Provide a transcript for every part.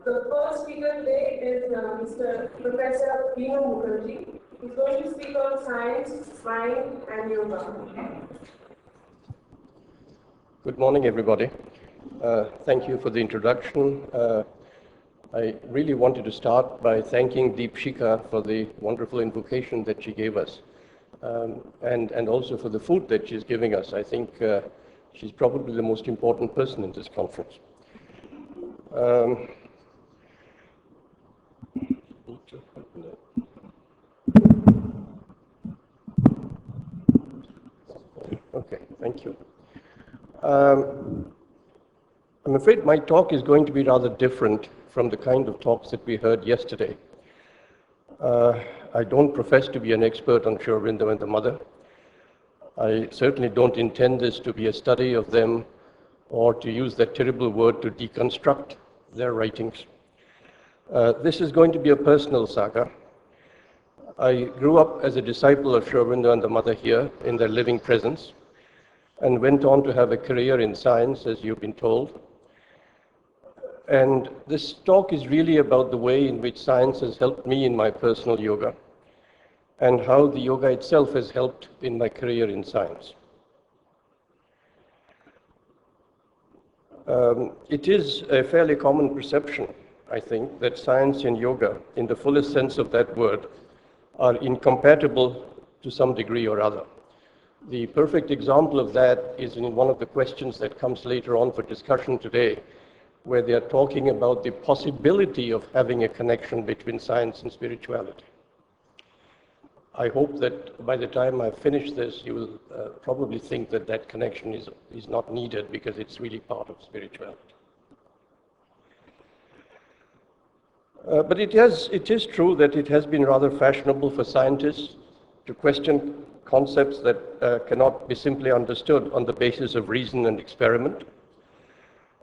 The first speaker today is Mr. Professor Binu Mukherjee, who is going to speak on science, mind, and yoga. Good morning, everybody. Thank you for the introduction. I really wanted to start by thanking Deepshika for the wonderful invocation that she gave us, and also for the food that she's giving us. I think she's probably the most important person in this conference. Okay, thank you. I'm afraid my talk is going to be rather different from the kind of talks that we heard yesterday. I don't profess to be an expert on Sri Aurobindo and the Mother. I certainly don't intend this to be a study of them or to use that terrible word to deconstruct their writings. This is going to be a personal saga. I grew up as a disciple of Sri Aurobindo and the Mother here in their living presence, and went on to have a career in science, as you've been told. And this talk is really about the way in which science has helped me in my personal yoga, and how the yoga itself has helped in my career in science. It is a fairly common perception, I think, that science and yoga, in the fullest sense of that word, are incompatible to some degree or other. The perfect example of that is in one of the questions that comes later on for discussion today, where they are talking about the possibility of having a connection between science and spirituality. I hope that by the time I finish this, you will probably think that that connection is not needed, because it's really part of spirituality. But it is true that it has been rather fashionable for scientists to question concepts that cannot be simply understood on the basis of reason and experiment.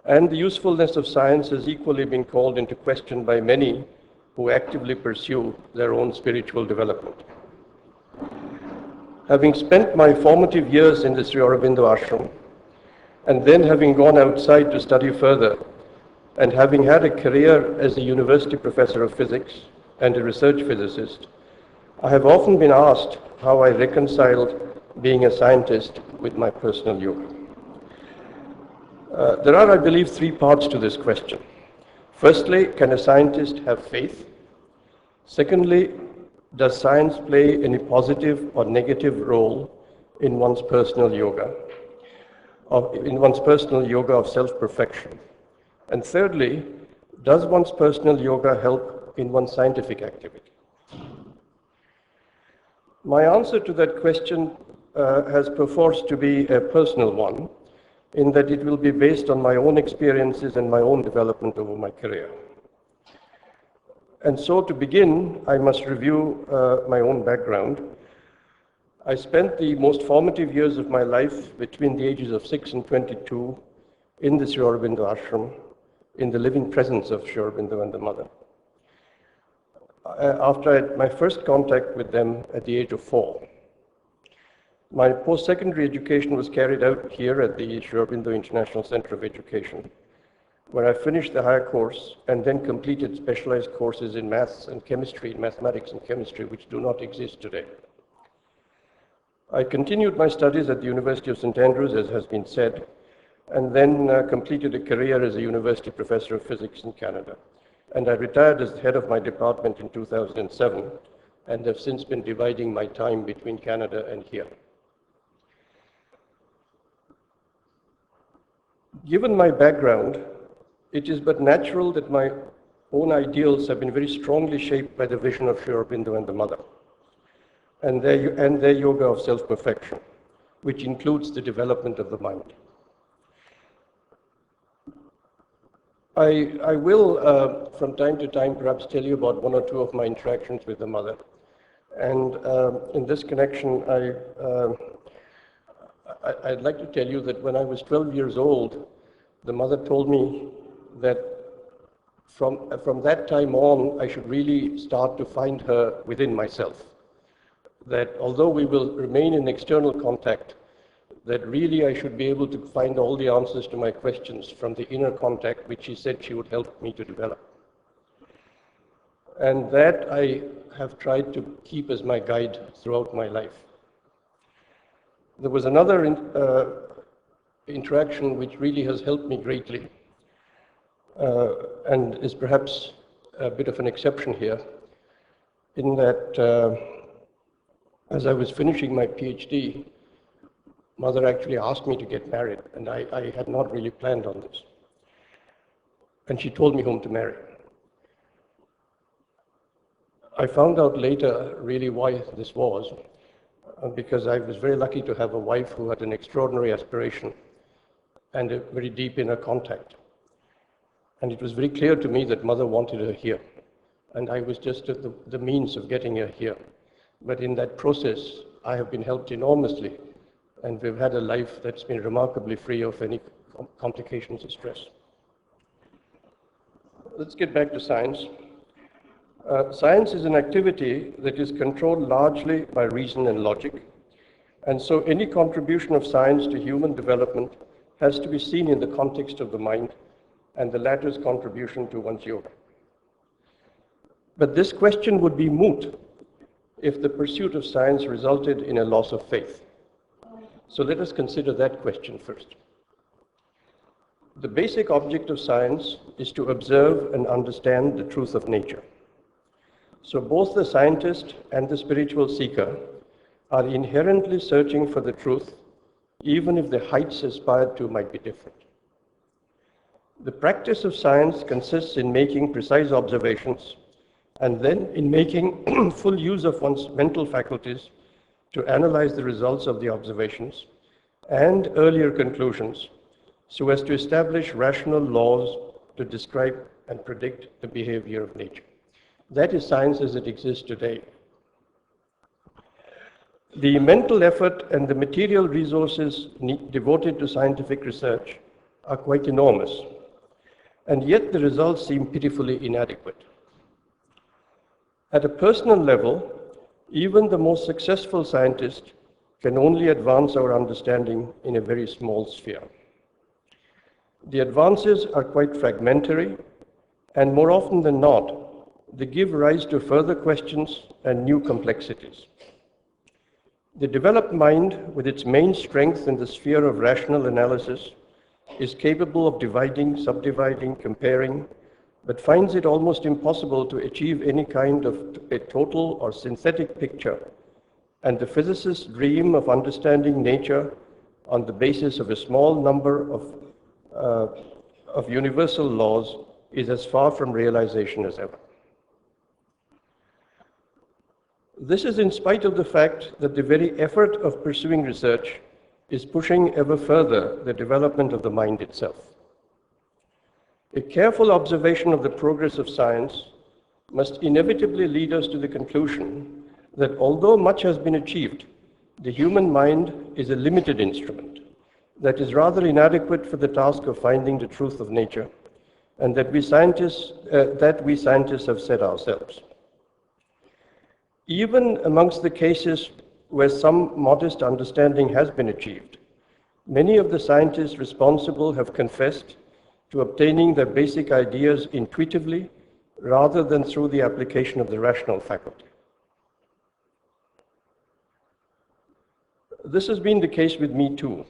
And the usefulness of science has equally been called into question by many who actively pursue their own spiritual development. Having spent my formative years in the Sri Aurobindo ashram, and then having gone outside to study further, and having had a career as a university professor of physics and a research physicist, I have often been asked how I reconciled being a scientist with my personal yoga. There are, I believe, three parts to this question. Firstly, can a scientist have faith? Secondly, does science play any positive or negative role in one's personal yoga, of self-perfection? And thirdly, does one's personal yoga help in one's scientific activity? My answer to that question has perforce to be a personal one, in that it will be based on my own experiences and my own development over my career. And so to begin, I must review my own background. I spent the most formative years of my life between the ages of 6 and 22 in the Sri Aurobindo ashram, in the living presence of Sri Aurobindo and the Mother. After I had my first contact with them at the age of 4. My post-secondary education was carried out here at the Sri Aurobindo International Center of Education, where I finished the higher course and then completed specialized courses in maths and chemistry, mathematics and chemistry, which do not exist today. I continued my studies at the University of St. Andrews, as has been said, and then completed a career as a university professor of physics in Canada. And I retired as the head of my department in 2007, and have since been dividing my time between Canada and here. Given my background, it is but natural that my own ideals have been very strongly shaped by the vision of Sri Aurobindo and the Mother, and their yoga of self-perfection, which includes the development of the mind. I will, from time to time, perhaps tell you about one or two of my interactions with the Mother. And in this connection, I'd like to tell you that when I was 12 years old, the Mother told me that from that time on, I should really start to find her within myself. That although we will remain in external contact, that really I should be able to find all the answers to my questions from the inner contact, which she said she would help me to develop. And that I have tried to keep as my guide throughout my life. There was another interaction which really has helped me greatly, and is perhaps a bit of an exception here, in that as I was finishing my PhD, Mother actually asked me to get married, and I had not really planned on this. And she told me whom to marry. I found out later really why this was, because I was very lucky to have a wife who had an extraordinary aspiration and a very deep inner contact. And it was very clear to me that Mother wanted her here, and I was just the means of getting her here. But in that process, I have been helped enormously, and we've had a life that's been remarkably free of any complications or stress. Let's get back to science. Science is an activity that is controlled largely by reason and logic, and so any contribution of science to human development has to be seen in the context of the mind and the latter's contribution to one's yoga. But this question would be moot if the pursuit of science resulted in a loss of faith. So let us consider that question first. The basic object of science is to observe and understand the truth of nature. So both the scientist and the spiritual seeker are inherently searching for the truth, even if the heights aspired to might be different. The practice of science consists in making precise observations and then in making full use of one's mental faculties to analyze the results of the observations and earlier conclusions so as to establish rational laws to describe and predict the behavior of nature. That is science as it exists today. The mental effort and the material resources devoted to scientific research are quite enormous, and yet the results seem pitifully inadequate. At a personal level, even the most successful scientist can only advance our understanding in a very small sphere. The advances are quite fragmentary, and more often than not, they give rise to further questions and new complexities. The developed mind, with its main strength in the sphere of rational analysis, is capable of dividing, subdividing, comparing, but finds it almost impossible to achieve any kind of a total or synthetic picture, and the physicist's dream of understanding nature on the basis of a small number of universal laws is as far from realization as ever. This is in spite of the fact that the very effort of pursuing research is pushing ever further the development of the mind itself. A careful observation of the progress of science must inevitably lead us to the conclusion that although much has been achieved, the human mind is a limited instrument that is rather inadequate for the task of finding the truth of nature, and that we scientists have set ourselves. Even amongst the cases where some modest understanding has been achieved, many of the scientists responsible have confessed to obtaining their basic ideas intuitively rather than through the application of the rational faculty. This has been the case with me too.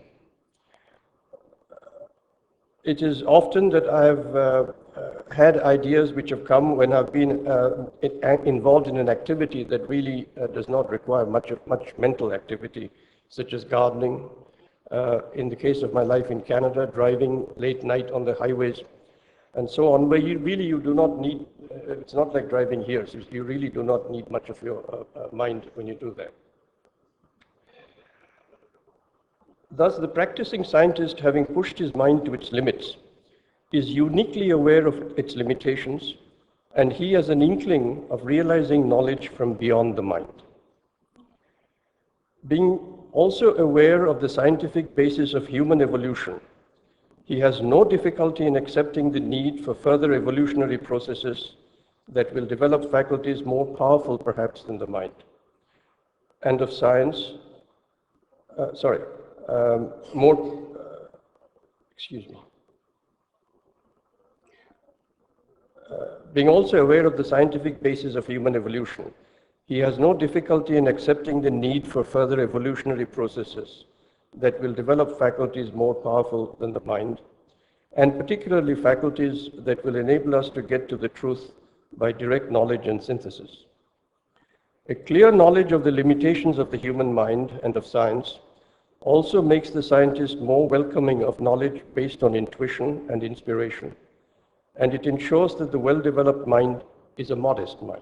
It is often that I have had ideas which have come when I've been involved in an activity that really does not require much mental activity, such as gardening. In the case of my life in Canada, driving late night on the highways, and so on, where you do not need, it's not like driving here, so you really do not need much of your mind when you do that. Thus, the practicing scientist, having pushed his mind to its limits, is uniquely aware of its limitations, and he has an inkling of realizing knowledge from beyond the mind. Being also aware of the scientific basis of human evolution, he has no difficulty in accepting the need for further evolutionary processes that will develop faculties more powerful perhaps than the mind. And of science, Being also aware of the scientific basis of human evolution, he has no difficulty in accepting the need for further evolutionary processes that will develop faculties more powerful than the mind, and particularly faculties that will enable us to get to the truth by direct knowledge and synthesis. A clear knowledge of the limitations of the human mind and of science also makes the scientist more welcoming of knowledge based on intuition and inspiration, and it ensures that the well-developed mind is a modest mind.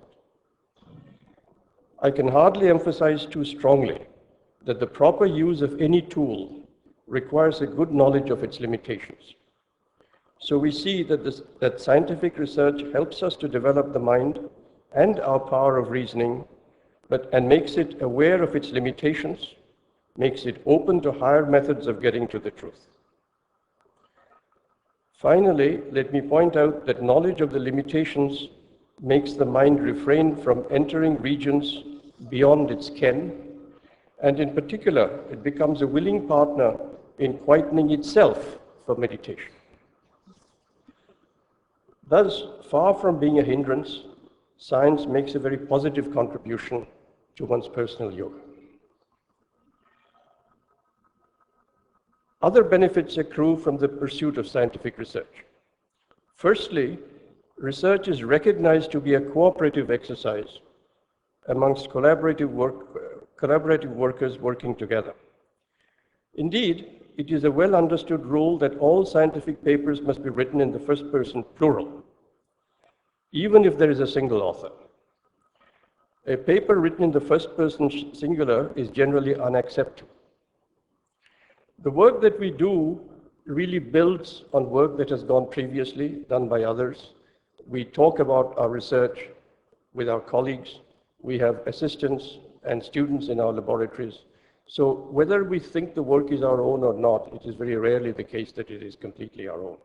I can hardly emphasize too strongly that the proper use of any tool requires a good knowledge of its limitations. So we see that scientific research helps us to develop the mind and our power of reasoning, and makes it aware of its limitations, makes it open to higher methods of getting to the truth. Finally, let me point out that knowledge of the limitations makes the mind refrain from entering regions beyond its ken, and in particular, it becomes a willing partner in quietening itself for meditation. Thus, far from being a hindrance, science makes a very positive contribution to one's personal yoga. Other benefits accrue from the pursuit of scientific research. Firstly, research is recognized to be a cooperative exercise amongst collaborative workers working together. Indeed, it is a well understood rule that all scientific papers must be written in the first person plural, even if there is a single author. A paper written in the first person singular is generally unacceptable. The work that we do really builds on work that has gone previously, done by others. We talk about our research with our colleagues. We have assistants and students in our laboratories. So whether we think the work is our own or not, it is very rarely the case that it is completely our own.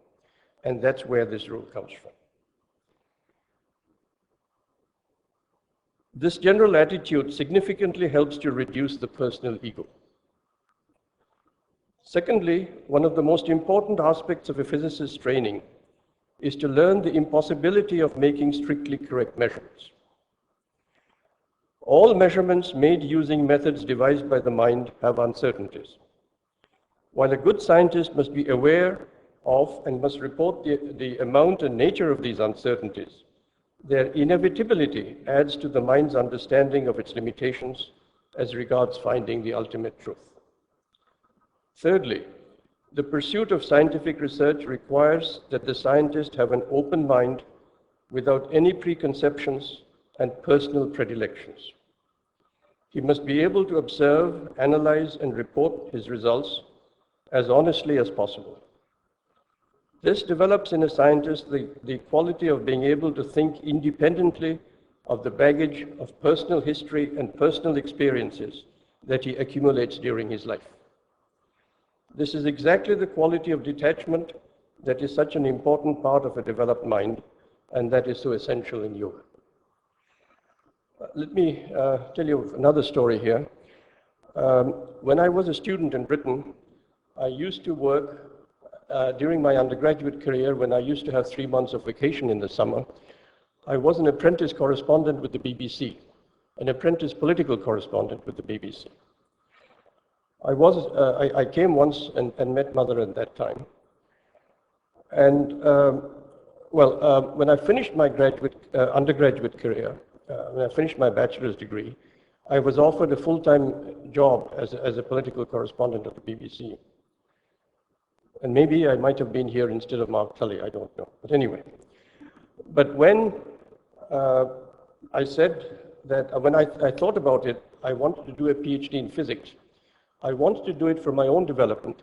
And that's where this rule comes from. This general attitude significantly helps to reduce the personal ego. Secondly, one of the most important aspects of a physicist's training is to learn the impossibility of making strictly correct measurements. All measurements made using methods devised by the mind have uncertainties. While a good scientist must be aware of and must report the amount and nature of these uncertainties, their inevitability adds to the mind's understanding of its limitations as regards finding the ultimate truth. Thirdly, the pursuit of scientific research requires that the scientist have an open mind without any preconceptions and personal predilections. He must be able to observe, analyze, and report his results as honestly as possible. This develops in a scientist the quality of being able to think independently of the baggage of personal history and personal experiences that he accumulates during his life. This is exactly the quality of detachment that is such an important part of a developed mind, and that is so essential in yoga. Let me tell you another story here. When I was a student in Britain, I used to work during my undergraduate career, when I used to have 3 months of vacation in the summer. I was an apprentice correspondent with the BBC, an apprentice political correspondent with the BBC. I came once and met Mother at that time. And when I finished my undergraduate career, when I finished my bachelor's degree, I was offered a full-time job as a political correspondent at the BBC. And maybe I might have been here instead of Mark Tully, I don't know. But anyway, but when I said that, when I thought about it, I wanted to do a PhD in physics. I wanted to do it for my own development.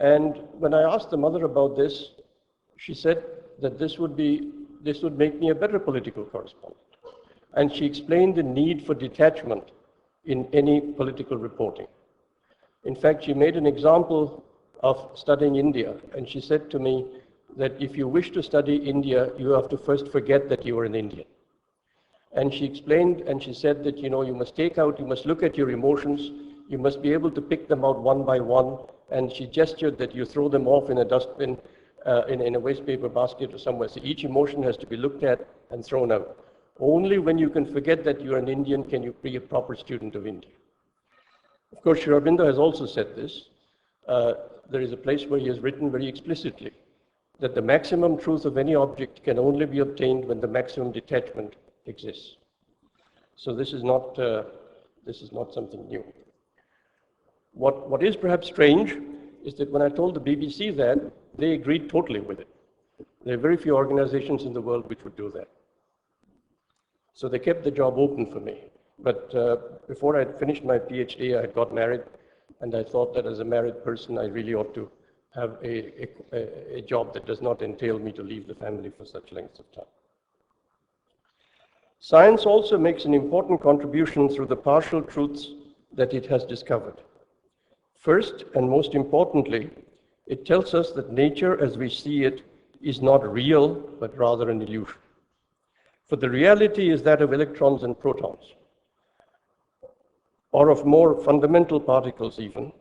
And when I asked the mother about this, she said that this would make me a better political correspondent. And she explained the need for detachment in any political reporting. In fact, she made an example of studying India, and she said to me that if you wish to study India, you have to first forget that you are an Indian. And she explained, and she said that, you must look at your emotions, you must be able to pick them out one by one, and she gestured that you throw them off in a dustbin, in a waste paper basket or somewhere. So each emotion has to be looked at and thrown out. Only when you can forget that you're an Indian can you be a proper student of India. Of course, Sri Aurobindo has also said this. There is a place where he has written very explicitly that the maximum truth of any object can only be obtained when the maximum detachment exists. So this is not something new. What is perhaps strange is that when I told the BBC that, they agreed totally with it. There are very few organizations in the world which would do that. So they kept the job open for me. But before I had finished my PhD, I had got married, and I thought that as a married person, I really ought to have a job that does not entail me to leave the family for such lengths of time. Science also makes an important contribution through the partial truths that it has discovered. First, and most importantly, it tells us that nature as we see it is not real, but rather an illusion. For the reality is that of electrons and protons, or of more fundamental particles even,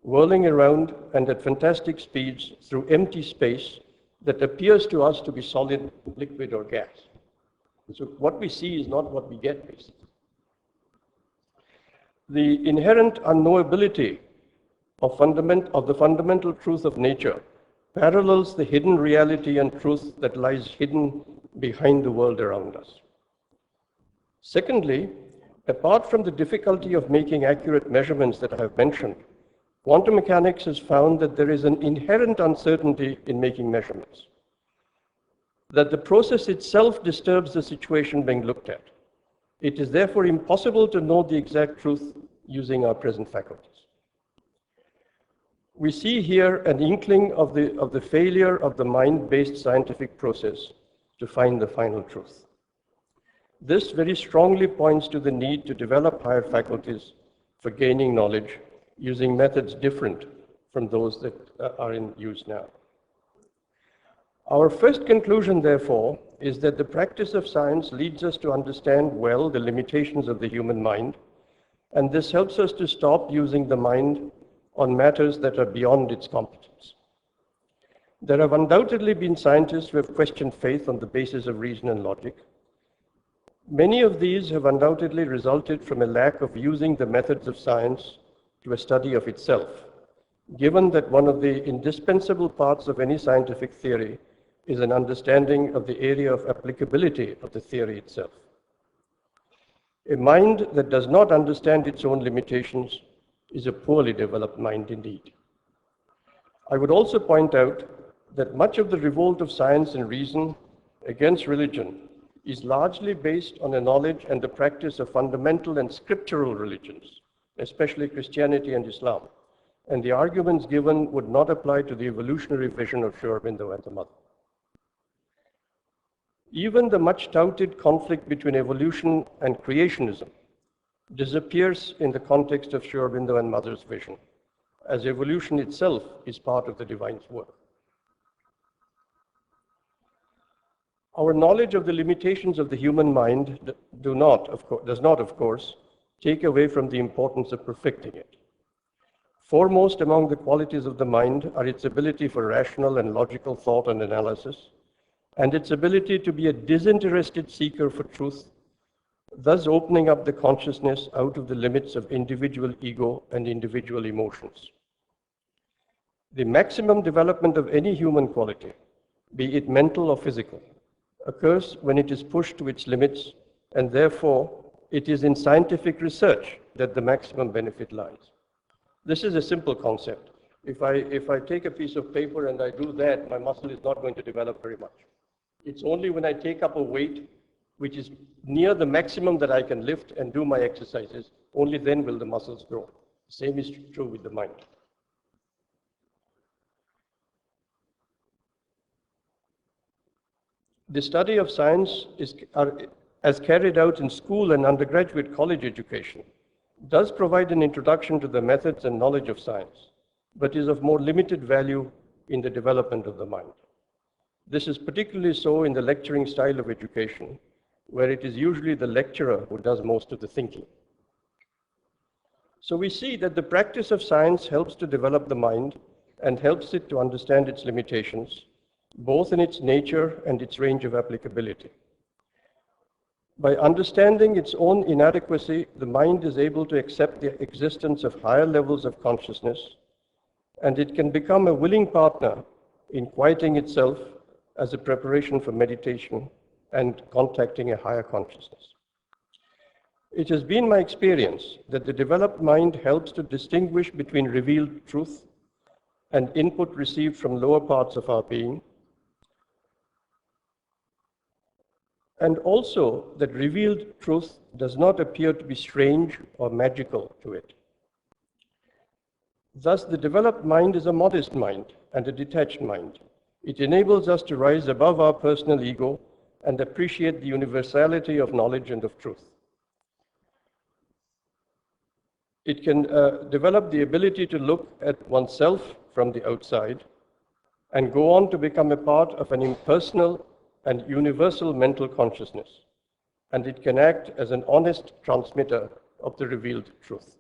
whirling around and at fantastic speeds through empty space that appears to us to be solid, liquid, or gas. So what we see is not what we get, basically. The inherent unknowability of the fundamental truth of nature parallels the hidden reality and truth that lies hidden behind the world around us. Secondly, apart from the difficulty of making accurate measurements that I have mentioned, quantum mechanics has found that there is an inherent uncertainty in making measurements, that the process itself disturbs the situation being looked at. It is therefore impossible to know the exact truth using our present faculties. We see here an inkling of the failure of the mind-based scientific process to find the final truth. This very strongly points to the need to develop higher faculties for gaining knowledge using methods different from those that are in use now. Our first conclusion, therefore, is that the practice of science leads us to understand well the limitations of the human mind, and this helps us to stop using the mind on matters that are beyond its competence. There have undoubtedly been scientists who have questioned faith on the basis of reason and logic. Many of these have undoubtedly resulted from a lack of using the methods of science to a study of itself, given that one of the indispensable parts of any scientific theory is an understanding of the area of applicability of the theory itself. A mind that does not understand its own limitations is a poorly developed mind indeed. I would also point out that much of the revolt of science and reason against religion is largely based on a knowledge and the practice of fundamental and scriptural religions, especially Christianity and Islam, and the arguments given would not apply to the evolutionary vision of Sri Aurobindo and the Mother. Even the much touted conflict between evolution and creationism disappears in the context of Sri Aurobindo and Mother's vision, as evolution itself is part of the divine's work. Our knowledge of the limitations of the human mind does not, of course, take away from the importance of perfecting it. Foremost among the qualities of the mind are its ability for rational and logical thought and analysis, and its ability to be a disinterested seeker for truth, thus opening up the consciousness out of the limits of individual ego and individual emotions. The maximum development of any human quality, be it mental or physical, occurs when it is pushed to its limits, and therefore it is in scientific research that the maximum benefit lies. This is a simple concept. If I take a piece of paper and I do that, my muscle is not going to develop very much. It's only when I take up a weight which is near the maximum that I can lift and do my exercises, only then will the muscles grow. The same is true with the mind. The study of science as carried out in school and undergraduate college education does provide an introduction to the methods and knowledge of science, but is of more limited value in the development of the mind. This is particularly so in the lecturing style of education, where it is usually the lecturer who does most of the thinking. So we see that the practice of science helps to develop the mind and helps it to understand its limitations, both in its nature and its range of applicability. By understanding its own inadequacy, the mind is able to accept the existence of higher levels of consciousness, and it can become a willing partner in quieting itself as a preparation for meditation and contacting a higher consciousness. It has been my experience that the developed mind helps to distinguish between revealed truth and input received from lower parts of our being, and also that revealed truth does not appear to be strange or magical to it. Thus, the developed mind is a modest mind and a detached mind. It enables us to rise above our personal ego and appreciate the universality of knowledge and of truth. It can develop the ability to look at oneself from the outside and go on to become a part of an impersonal and universal mental consciousness, and it can act as an honest transmitter of the revealed truth.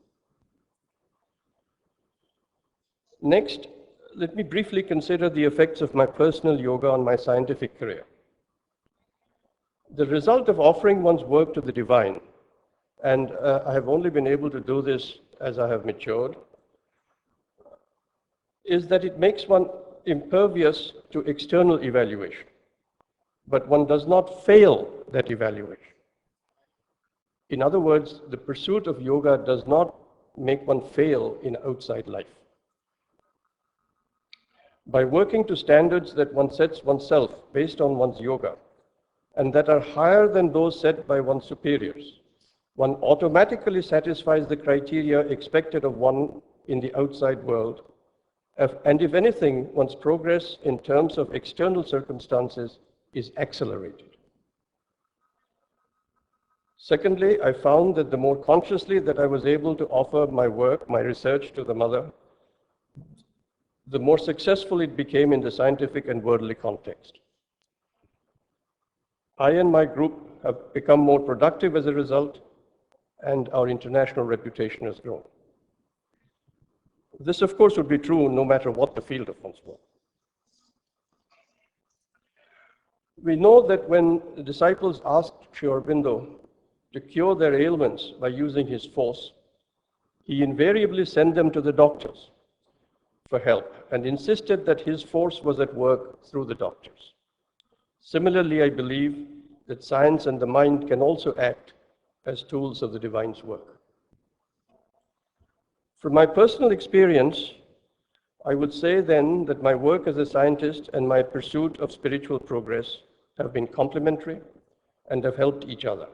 Next, let me briefly consider the effects of my personal yoga on my scientific career. The result of offering one's work to the divine, and I have only been able to do this as I have matured, is that it makes one impervious to external evaluation, but one does not fail that evaluation. In other words, the pursuit of yoga does not make one fail in outside life. By working to standards that one sets oneself based on one's yoga, and that are higher than those set by one's superiors, one automatically satisfies the criteria expected of one in the outside world, and if anything, one's progress in terms of external circumstances is accelerated. Secondly, I found that the more consciously that I was able to offer my work, my research to the mother, the more successful it became in the scientific and worldly context. I and my group have become more productive as a result, and our international reputation has grown. This, of course, would be true no matter what the field of one's work. We know that when the disciples asked Sri Aurobindo to cure their ailments by using his force, he invariably sent them to the doctors for help and insisted that his force was at work through the doctors. Similarly, I believe that science and the mind can also act as tools of the divine's work. From my personal experience, I would say then that my work as a scientist and my pursuit of spiritual progress have been complementary and have helped each other.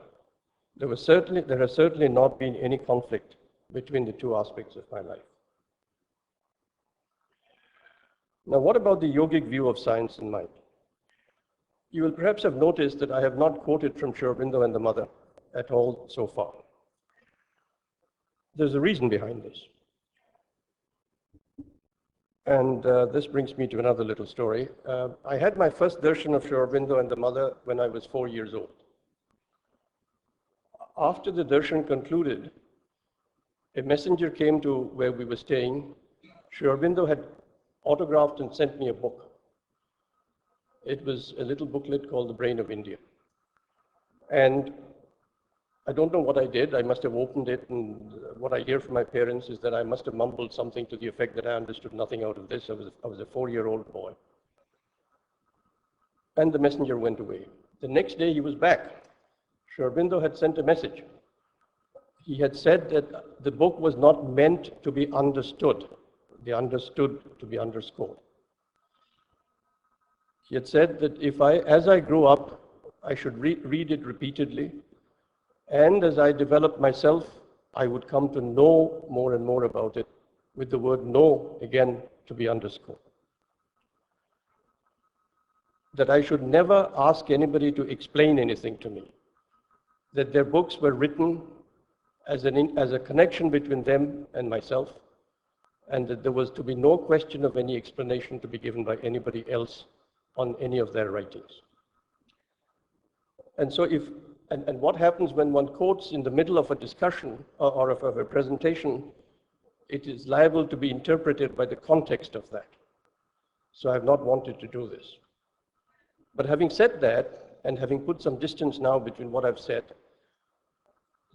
There has certainly not been any conflict between the two aspects of my life. Now, what about the yogic view of science and mind? You will perhaps have noticed that I have not quoted from Sri Aurobindo and the mother at all so far. There's a reason behind this. And this brings me to another little story. I had my first darshan of Sri Aurobindo and the mother when I was 4 years old. After the darshan concluded, a messenger came to where we were staying. Sri Aurobindo had autographed and sent me a book. It was a little booklet called The Brain of India. And I don't know what I did. I must have opened it, and what I hear from my parents is that I must have mumbled something to the effect that I understood nothing out of this. I was a 4-year-old boy. And the messenger went away. The next day he was back. Sri Aurobindo had sent a message. He had said that the book was not meant to be understood. They understood to be underscored. He had said that as I grew up, I should read it repeatedly, and as I developed myself, I would come to know more and more about it, with the word know again to be underscored. That I should never ask anybody to explain anything to me. That their books were written as a connection between them and myself, and that there was to be no question of any explanation to be given by anybody else on any of their writings. And so and what happens when one quotes in the middle of a discussion or of a presentation, it is liable to be interpreted by the context of that. So I have not wanted to do this. But having said that, and having put some distance now between what I've said,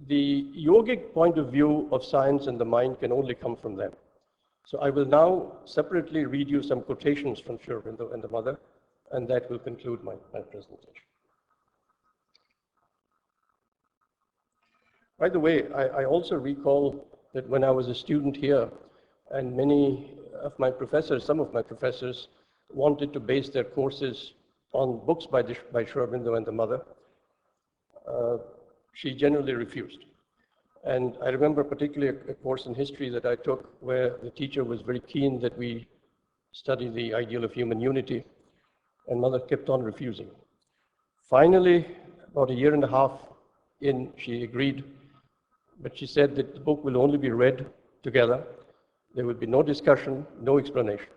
the yogic point of view of science and the mind can only come from them. So I will now separately read you some quotations from Sri Aurobindo and the mother, and that will conclude my presentation. By the way, I also recall that when I was a student here, and many of my professors, some of my professors, wanted to base their courses on books by Sri Aurobindo and the mother, she generally refused. And I remember particularly a course in history that I took where the teacher was very keen that we study the ideal of human unity, and mother kept on refusing. Finally, about a year and a half in, she agreed, but she said that the book will only be read together. There will be no discussion, no explanation.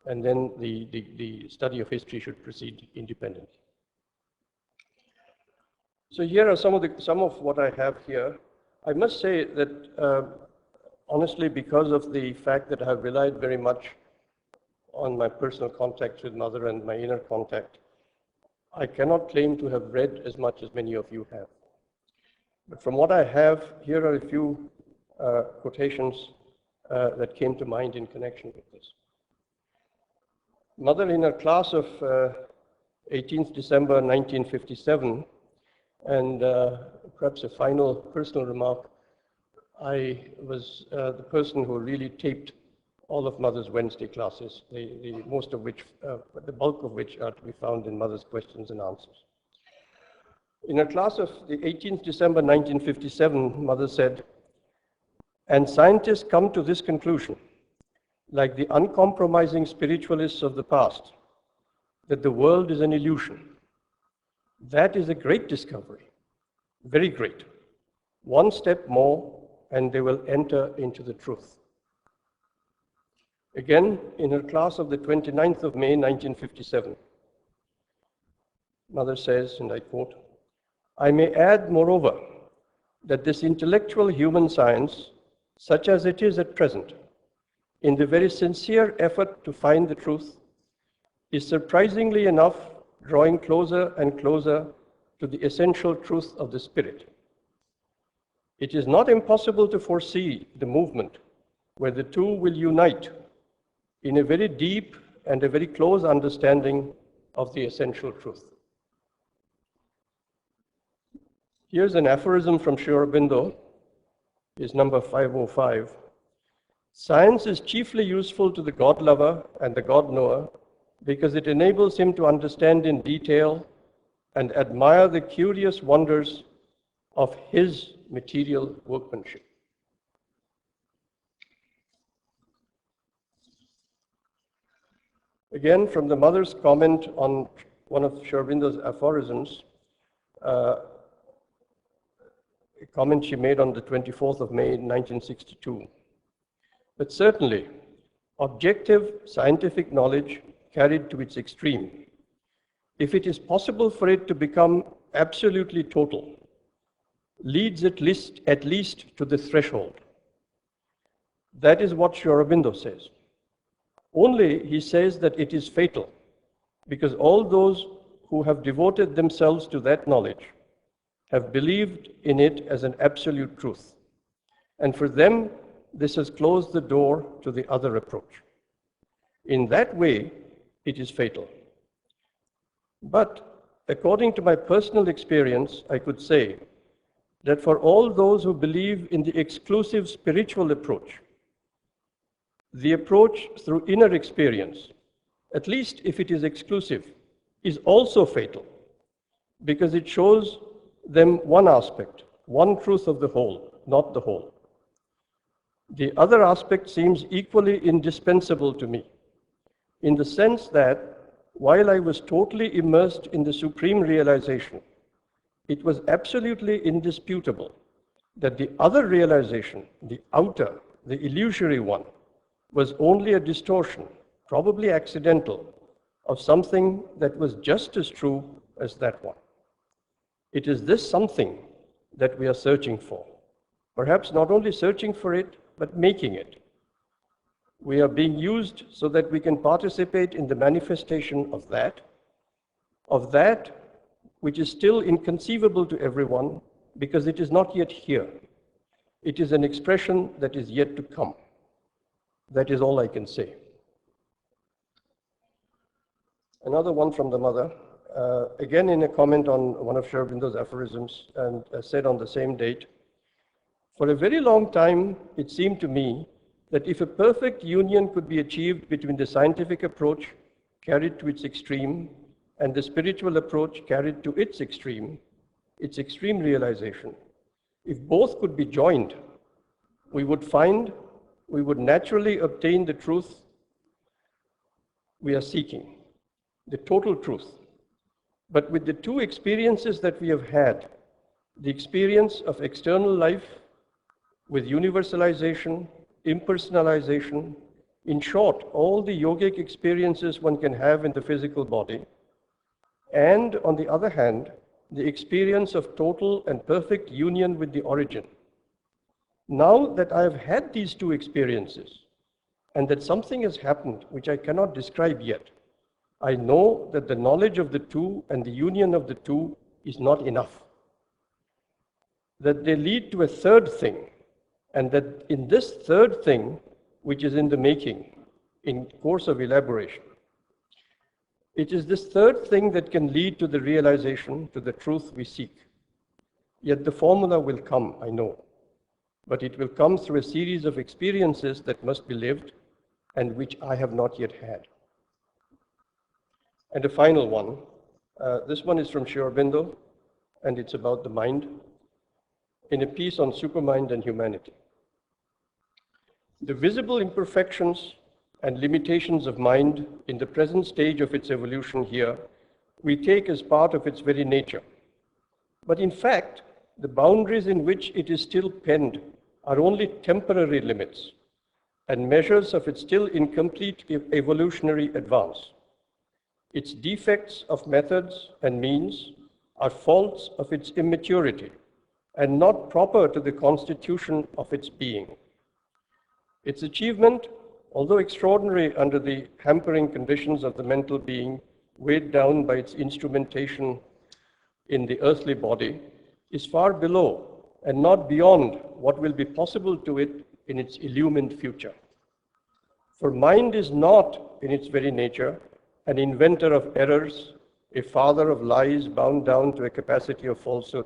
And then the study of history should proceed independently. So here are some of what I have here. I must say that honestly, because of the fact that I have relied very much on my personal contacts with mother and my inner contact, I cannot claim to have read as much as many of you have. But from what I have, here are a few quotations that came to mind in connection with this. Mother, in her class of 18th December 1957, and perhaps a final personal remark, I was the person who really taped all of Mother's Wednesday classes, the bulk of which are to be found in Mother's questions and answers. In her class of the 18th December 1957, Mother said, "And scientists come to this conclusion, like the uncompromising spiritualists of the past, that the world is an illusion. That is a great discovery, very great. One step more, and they will enter into the truth." Again, in her class of the 29th of May, 1957, Mother says, and I quote, "I may add, moreover, that this intellectual human science, such as it is at present, in the very sincere effort to find the truth, is surprisingly enough drawing closer and closer to the essential truth of the spirit. It is not impossible to foresee the movement where the two will unite in a very deep and a very close understanding of the essential truth." Here's an aphorism from Sri Aurobindo, is number 505. "Science is chiefly useful to the God-lover and the God-knower because it enables him to understand in detail and admire the curious wonders of his material workmanship." Again, from the mother's comment on one of Sri Aurobindo's aphorisms, a comment she made on the 24th of May, 1962. "But certainly, objective scientific knowledge carried to its extreme, if it is possible for it to become absolutely total, leads at least to the threshold. That is what Sri Aurobindo says. Only he says that it is fatal, because all those who have devoted themselves to that knowledge have believed in it as an absolute truth. And for them, this has closed the door to the other approach. In that way, it is fatal. But according to my personal experience, I could say that for all those who believe in the exclusive spiritual approach, the approach through inner experience, at least if it is exclusive, is also fatal, because it shows them one aspect, one truth of the whole, not the whole. The other aspect seems equally indispensable to me, in the sense that while I was totally immersed in the supreme realization, it was absolutely indisputable that the other realization, the outer, the illusory one, was only a distortion, probably accidental, of something that was just as true as that one. It is this something that we are searching for. Perhaps not only searching for it, but making it. We are being used so that we can participate in the manifestation of that, of that which is still inconceivable to everyone because it is not yet here. It is an expression that is yet to come. That is all I can say. Another one from the mother, again in a comment on one of Sri Aurobindo's aphorisms, and said on the same date, "For a very long time, it seemed to me that if a perfect union could be achieved between the scientific approach carried to its extreme and the spiritual approach carried to its extreme realization, if both could be joined, we would naturally obtain the truth we are seeking, the total truth. But with the two experiences that we have had, the experience of external life with universalization, impersonalization, in short, all the yogic experiences one can have in the physical body, and on the other hand, the experience of total and perfect union with the origin. Now that I have had these two experiences, and that something has happened which I cannot describe yet, I know that the knowledge of the two and the union of the two is not enough. That they lead to a third thing, and that in this third thing, which is in the making, in course of elaboration, it is this third thing that can lead to the realization, to the truth we seek. Yet the formula will come, I know, but it will come through a series of experiences that must be lived and which I have not yet had." And a final one. This one is from Sri Aurobindo, and it's about the mind, in a piece on supermind and humanity. "The visible imperfections and limitations of mind in the present stage of its evolution here, we take as part of its very nature. But in fact, the boundaries in which it is still penned are only temporary limits and measures of its still incomplete evolutionary advance. Its defects of methods and means are faults of its immaturity and not proper to the constitution of its being. Its achievement, although extraordinary under the hampering conditions of the mental being weighed down by its instrumentation in the earthly body, is far below and not beyond what will be possible to it in its illumined future. For mind is not, in its very nature, an inventor of errors, a father of lies bound down to a capacity of falsehood,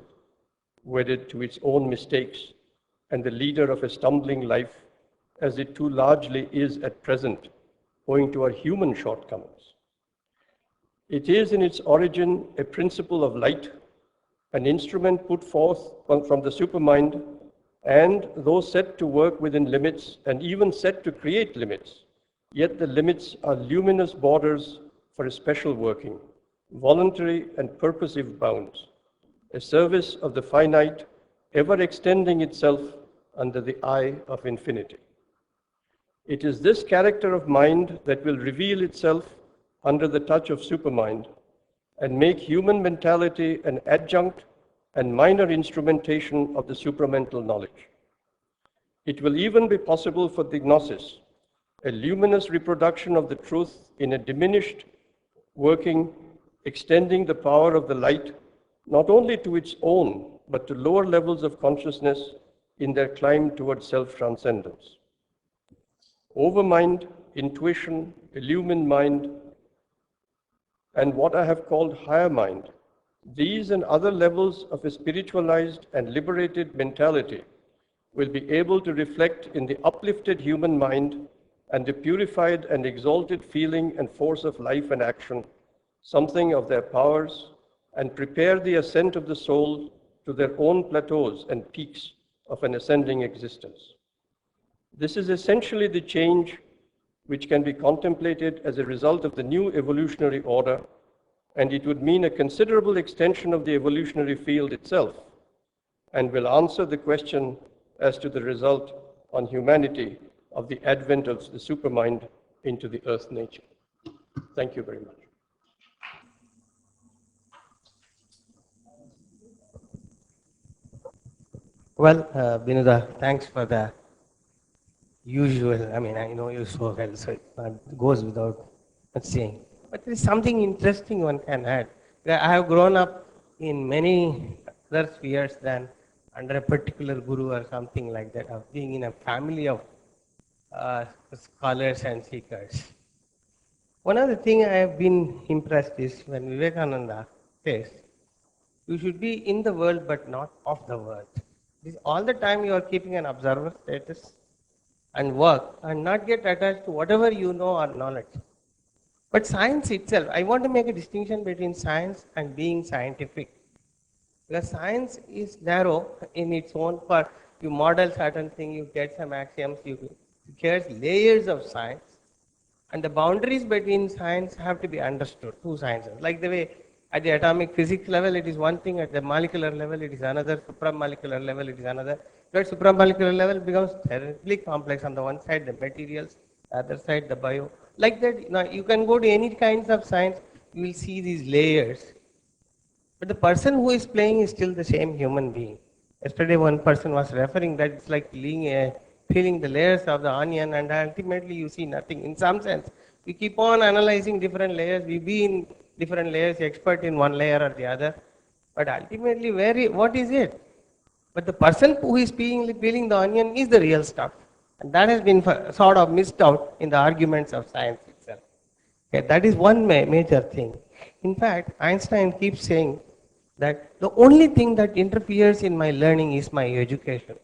wedded to its own mistakes, and the leader of a stumbling life, as it too largely is at present, owing to our human shortcomings. It is in its origin a principle of light, an instrument put forth from the supermind, and though set to work within limits and even set to create limits, yet the limits are luminous borders for a special working, voluntary and purposive bounds, a service of the finite, ever extending itself under the eye of infinity. It is this character of mind that will reveal itself under the touch of supermind and make human mentality an adjunct and minor instrumentation of the supramental knowledge. It will even be possible for the gnosis, a luminous reproduction of the truth in a diminished working, extending the power of the light not only to its own, but to lower levels of consciousness in their climb towards self-transcendence. Overmind, intuition, illumined mind, and what I have called higher mind, these and other levels of a spiritualized and liberated mentality will be able to reflect in the uplifted human mind and the purified and exalted feeling and force of life and action, something of their powers, and prepare the ascent of the soul to their own plateaus and peaks of an ascending existence. This is essentially the change which can be contemplated as a result of the new evolutionary order, and it would mean a considerable extension of the evolutionary field itself, and will answer the question as to the result on humanity of the advent of the supermind into the earth nature. Thank you very much. Well, Binuda, thanks for the usual. I mean, I know you so well, so it goes without saying. But there is something interesting one can add. I have grown up in many other spheres than under a particular guru or something like that, of being in a family of scholars and seekers. One of the things I have been impressed is when Vivekananda says, you should be in the world but not of the world. This all the time you are keeping an observer status and work and not get attached to whatever you know or knowledge. But science itself, I want to make a distinction between science and being scientific. Because science is narrow in its own part. You model certain thing, you get some axioms, you get layers of science. And the boundaries between science have to be understood, two sciences. Like the way at the atomic physics level it is one thing, at the molecular level it is another, supramolecular level it is another. That supramolecular level becomes terribly complex. On the one side the materials, the other side the bio. Like that, now you can go to any kinds of science, you will see these layers. But the person who is playing is still the same human being. Yesterday, one person was referring that it's like peeling the layers of the onion, and ultimately you see nothing. In some sense, we keep on analyzing different layers. We be in different layers, expert in one layer or the other. But ultimately, what is it? But the person who is peeling the onion is the real stuff. And that has been sort of missed out in the arguments of science itself. Okay, that is one major thing. In fact, Einstein keeps saying that the only thing that interferes in my learning is my education.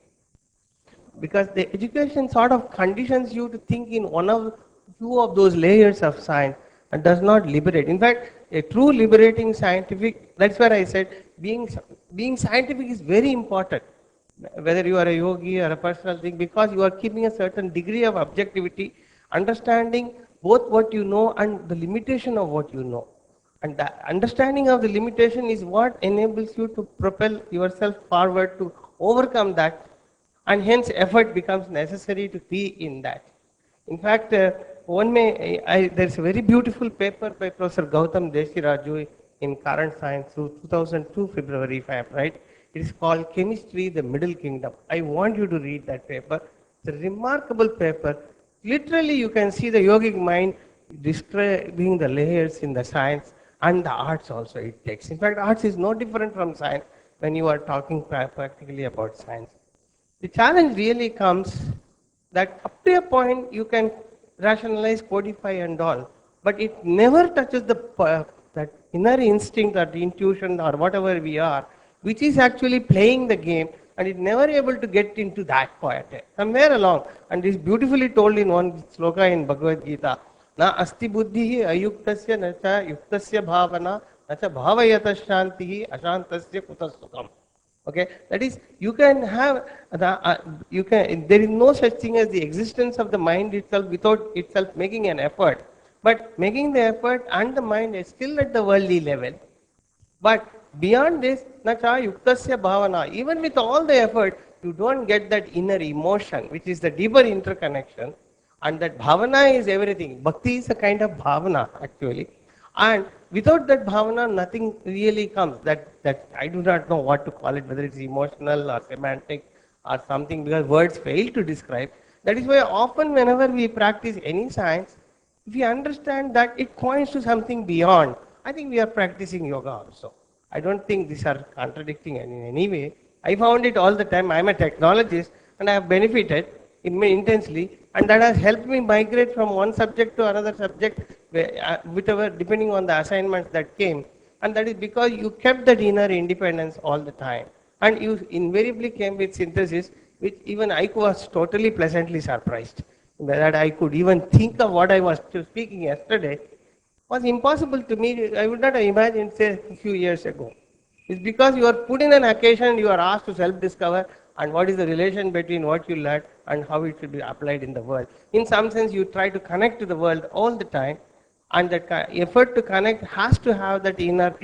Because the education sort of conditions you to think in one of few of those layers of science and does not liberate. In fact, a true liberating scientific, that's where I said being scientific is very important. Whether you are a yogi or a personal thing, because you are keeping a certain degree of objectivity, understanding both what you know and the limitation of what you know. And the understanding of the limitation is what enables you to propel yourself forward to overcome that, and hence effort becomes necessary to be in that. In fact, there's a very beautiful paper by Professor Gautam Desiraju in Current Science through 2002 February, if I am right. It is called Chemistry, the Middle Kingdom. I want you to read that paper. It's a remarkable paper. Literally, you can see the yogic mind describing the layers in the science and the arts also it takes. In fact, arts is no different from science when you are talking practically about science. The challenge really comes that up to a point you can rationalize, codify and all, but it never touches that inner instinct or the intuition or whatever we are, which is actually playing the game, and it never able to get into that point. Somewhere along, and this is beautifully told in one sloka in Bhagavad Gita, na asti buddhi ayuktasya na cha yuktasya bhavana na cha bhavayata shantihi ashantasya kutasukam. Okay, that is, you can have you can. There is no such thing as the existence of the mind itself without itself making an effort. But making the effort and the mind is still at the worldly level. But beyond this, nacha yuktasya bhavana. Even with all the effort, you don't get that inner emotion, which is the deeper interconnection. And that bhavana is everything. Bhakti is a kind of bhavana, actually. And without that bhavana, nothing really comes. That I do not know what to call it, whether it's emotional or semantic or something, because words fail to describe. That is why often whenever we practice any science, if we understand that it points to something beyond, I think we are practicing yoga also. I don't think these are contradicting in any way. I found it all the time. I'm a technologist and I have benefited intensely, and that has helped me migrate from one subject to another subject, whichever, depending on the assignments that came. And that is because you kept that inner independence all the time. And you invariably came with synthesis, which even I was totally pleasantly surprised that I could even think of what I was speaking yesterday was impossible to me. I would not have imagined, say, a few years ago. It's because you are put in an occasion, you are asked to self-discover and what is the relation between what you learned and how it should be applied in the world. In some sense, you try to connect to the world all the time, and that effort to connect has to have that inner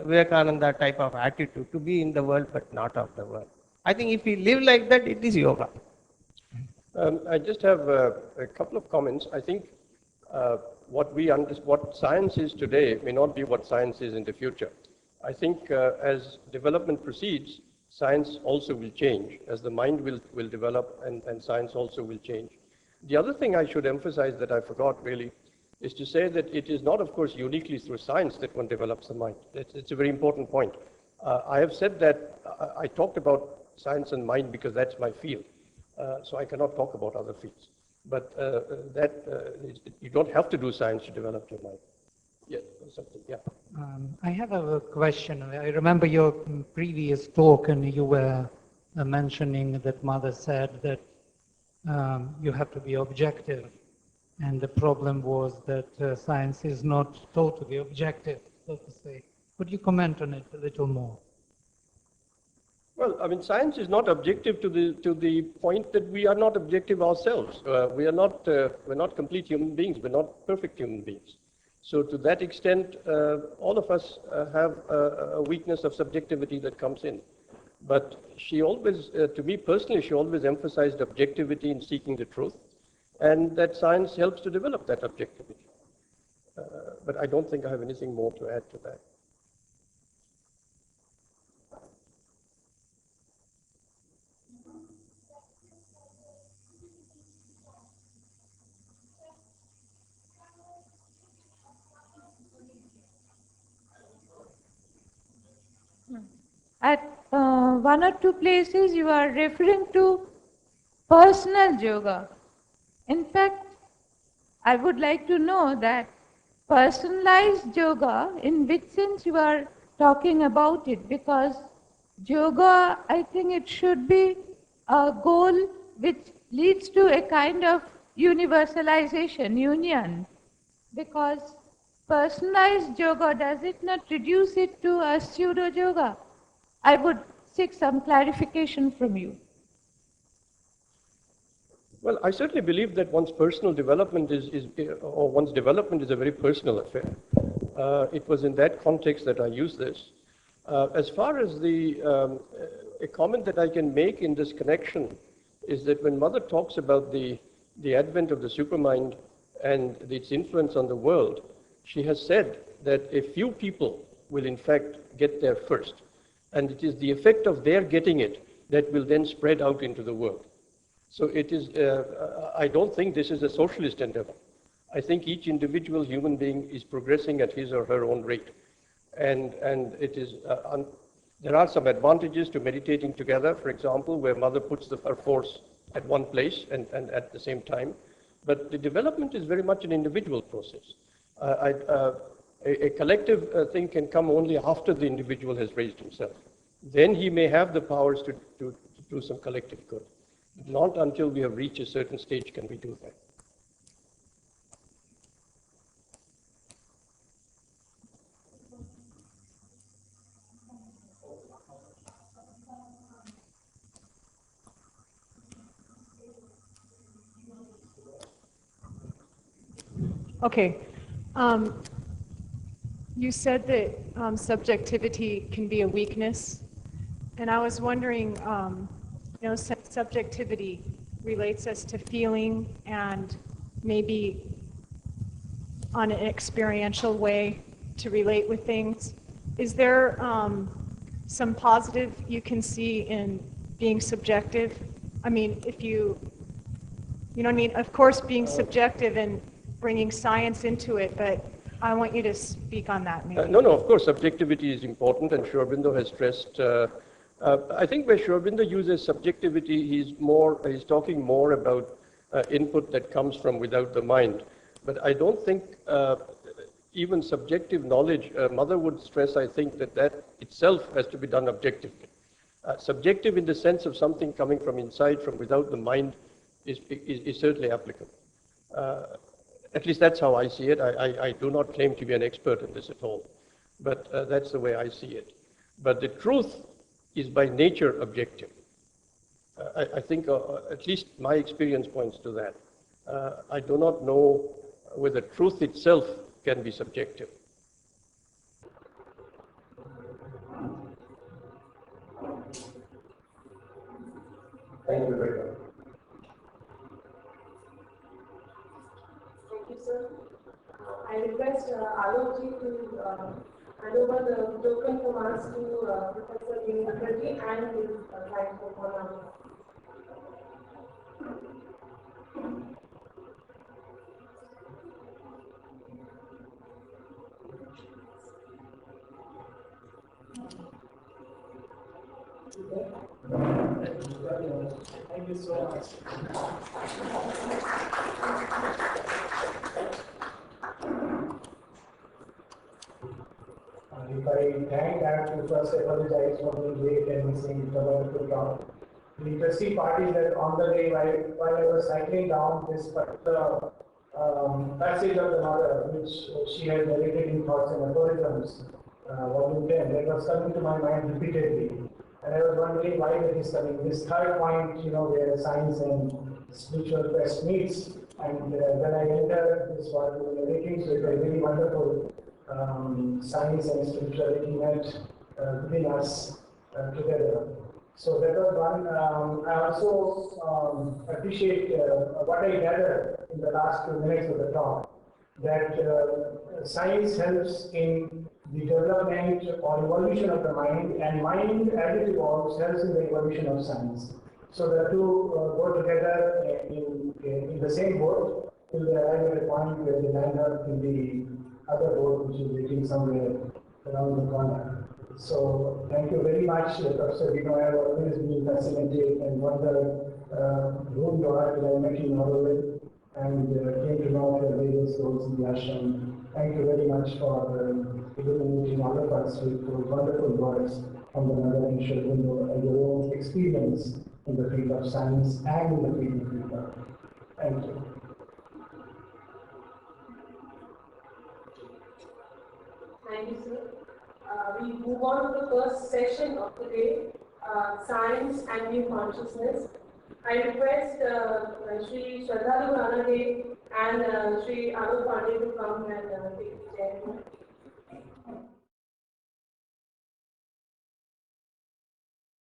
Vivekananda type of attitude to be in the world but not of the world. I think if we live like that, it is yoga. I just have a couple of comments. I think what science is today may not be what science is in the future. I think as development proceeds, science also will change, as the mind will develop and science also will change. The other thing I should emphasize that I forgot really is to say that it is not, of course, uniquely through science that one develops the mind. It's a very important point. I have said that I talked about science and mind because that's my field. So I cannot talk about other fields. But you don't have to do science to develop your mind. Yeah, something, yeah. I have a question. I remember your previous talk, and you were mentioning that mother said that you have to be objective, and the problem was that science is not totally objective, so to say. Could you comment on it a little more? Well, I mean, science is not objective to the point that we are not objective ourselves. We're not complete human beings. We're not perfect human beings. So to that extent, all of us have a weakness of subjectivity that comes in. But she always, to me personally, she always emphasized objectivity in seeking the truth, and that science helps to develop that objectivity. But I don't think I have anything more to add to that. At one or two places, you are referring to personal yoga. In fact, I would like to know that personalized yoga, in which sense you are talking about it, because yoga, I think it should be a goal which leads to a kind of universalization, union, because personalized yoga, does it not reduce it to a pseudo yoga? I would seek some clarification from you. Well, I certainly believe that one's personal development or one's development is a very personal affair. It was in that context that I used this. As far as a comment that I can make in this connection is that when Mother talks about the advent of the supermind and its influence on the world, she has said that a few people will in fact get there first. And it is the effect of their getting it that will then spread out into the world. So it is, I don't think this is a socialist endeavor. I think each individual human being is progressing at his or her own rate. And it is, there are some advantages to meditating together, for example, where Mother puts her force at one place and at the same time. But the development is very much an individual process. A collective thing can come only after the individual has raised himself. Then he may have the powers to do some collective good. Not until we have reached a certain stage can we do that. Okay. You said that subjectivity can be a weakness, and I was wondering, subjectivity relates us to feeling and maybe on an experiential way to relate with things. Is there some positive you can see in being subjective? I mean, if you know what I mean? Of course, being subjective and bringing science into it, but I want you to speak on that maybe. No, of course, subjectivity is important, and Sri Aurobindo has stressed. I think where Sri Aurobindo uses subjectivity, he's talking more about input that comes from without the mind. But I don't think even subjective knowledge, Mother would stress, I think, that itself has to be done objectively. Subjective in the sense of something coming from inside, from without the mind, is certainly applicable. At least that's how I see it. I do not claim to be an expert in this at all, but that's the way I see it. But the truth is by nature objective. I think at least my experience points to that. I do not know whether truth itself can be subjective. Thank you very much. Thank you, sir. I request Alokji to hand over the token from us to Professor Binu Mukherjee and his client for honor. Thank you so much. If I thank, I have to first apologize for being late and missing the wonderful talk. The interesting part is that on the way while I was cycling down this particular passage of the mother, which she had narrated in Thoughts and Aphorisms, volume 10, that was coming to my mind repeatedly. And I was wondering why that is coming. This third point, where science and spiritual quest meets, and when I entered this one narrating, so it was really wonderful. Science and spirituality met within us together. So that was one. I also appreciate what I gathered in the last 2 minutes of the talk, that science helps in the development or evolution of the mind, and mind as it evolves helps in the evolution of science. So the two go together in the same boat till they arrive at a point where they land up in the other boat, which is waiting somewhere around the corner. So thank you very much, Professor Binu. I have always been fascinated and wondered whom you are till I met you in Auroville and came to know your various roles in the ashram. Thank you very much for illuminating all of us with those wonderful words from the Mother Nature window and your own experience in the field of science and in the field of rebirth. Thank you. Thank you, sir. We move on to the first session of the day, Science and New Consciousness. I request Sri Shraddha Ranade and Sri Anup Pandey to come and take the chair.